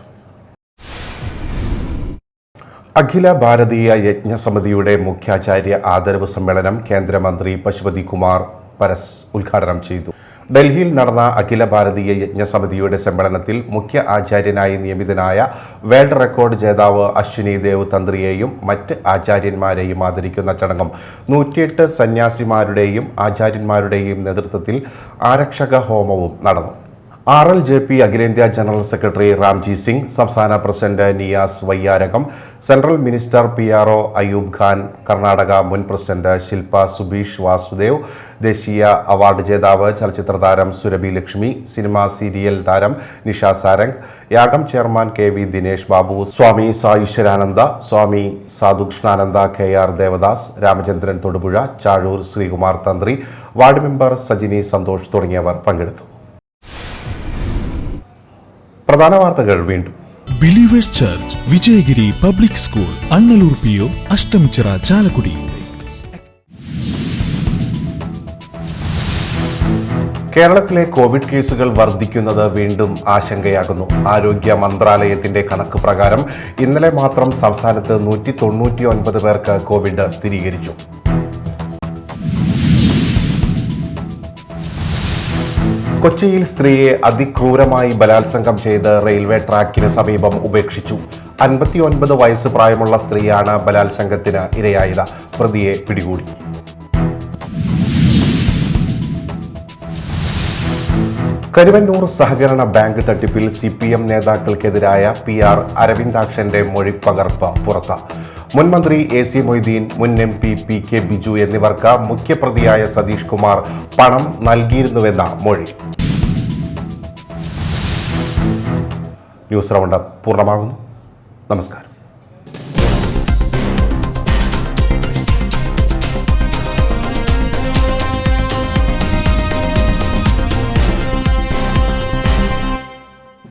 അഖില ഭാരതീയ യജ്ഞസമിതിയുടെ മുഖ്യാചാര്യ ആദരവ് സമ്മേളനം കേന്ദ്രമന്ത്രി പശുപതി കുമാർ പരസ് ഉദ്ഘാടനം ചെയ്തു. ഡൽഹിയിൽ നടന്ന അഖില ഭാരതീയ യജ്ഞസമിതിയുടെ സമ്മേളനത്തിൽ മുഖ്യ ആചാര്യനായി നിയമിതനായ വേൾഡ് റെക്കോർഡ് ജേതാവ് അശ്വിനി ദേവ് തന്ത്രിയെയും മറ്റ് ആചാര്യന്മാരെയും ആദരിക്കുന്ന ചടങ്ങും 108 സന്യാസിമാരുടെയും ആചാര്യന്മാരുടെയും നേതൃത്വത്തിൽ ആരക്ഷക ഹോമവും നടന്നു. RLJP അഖിലേന്ത്യാ ജനറൽ സെക്രട്ടറി റാംജി സിംഗ്, സംസ്ഥാന president Niyas Vayyarakam, central minister PRO Ayub Khan, Karnataka മുൻ പ്രസിഡന്റ് ശില്പ സുബീഷ് വാസുദേവ്, ദേശീയ അവാർഡ് ജേതാവ് ചലച്ചിത്ര താരം സുരഭി ലക്ഷ്മി, സിനിമാ സീരിയൽ താരം നിഷ സാരംഗ്, യാഗം ചെയർമാൻ KV ദിനേശ് ബാബു, സ്വാമി സായുശ്വരാനന്ദ, സ്വാമി സാധുകൃഷ്ണാനന്ദ, KR ദേവദാസ്, രാമചന്ദ്രൻ തൊടുപുഴ, ചാഴൂർ ശ്രീകുമാർ തന്ത്രി, വാർഡ് മെമ്പർ സജിനി സന്തോഷ് തുടങ്ങിയവർ പങ്കെടുത്തു. പ്രധാന വാർത്തകൾ വീണ്ടും. Believers church Vijayagiri public school Annallur PO Ashtamichira Chalakudy. കേരളത്തിലെ കോവിഡ് കേസുകൾ വർദ്ധിക്കുന്നത് വീണ്ടും ആശങ്കയാകുന്നു. ആരോഗ്യ മന്ത്രാലയത്തിന്റെ കണക്ക് പ്രകാരം ഇന്നലെ മാത്രം സംസ്ഥാനത്ത് 199 പേർക്ക് കോവിഡ് സ്ഥിരീകരിച്ചു. കൊച്ചിയിൽ സ്ത്രീയെ അതിക്രൂരമായി ബലാത്സംഗം ചെയ്ത് റെയിൽവേ ട്രാക്കിന് സമീപം ഉപേക്ഷിച്ചു. 59 വയസ്സ് പ്രായമുള്ള സ്ത്രീയാണ് ബലാത്സംഗത്തിന് ഇരയായത്. പ്രതിയെ പിടികൂടി. കരുവന്നൂർ സഹകരണ ബാങ്ക് തട്ടിപ്പിൽ CPM നേതാക്കൾക്കെതിരായ PR അരവിന്ദാക്ഷന്റെ മൊഴിപ്പകർപ്പ് പുറത്ത്. മുൻ മന്ത്രി AC മൊയ്തീൻ, മുൻ MP PK ബിജു എന്നിവർക്ക് മുഖ്യപ്രതിയായ സതീഷ് കുമാർ പണം നൽകിയിരുന്നുവെന്ന മൊഴി. ന്യൂസ് റൗണ്ട് പൂർണ്ണമാകുന്നു. നമസ്കാരം.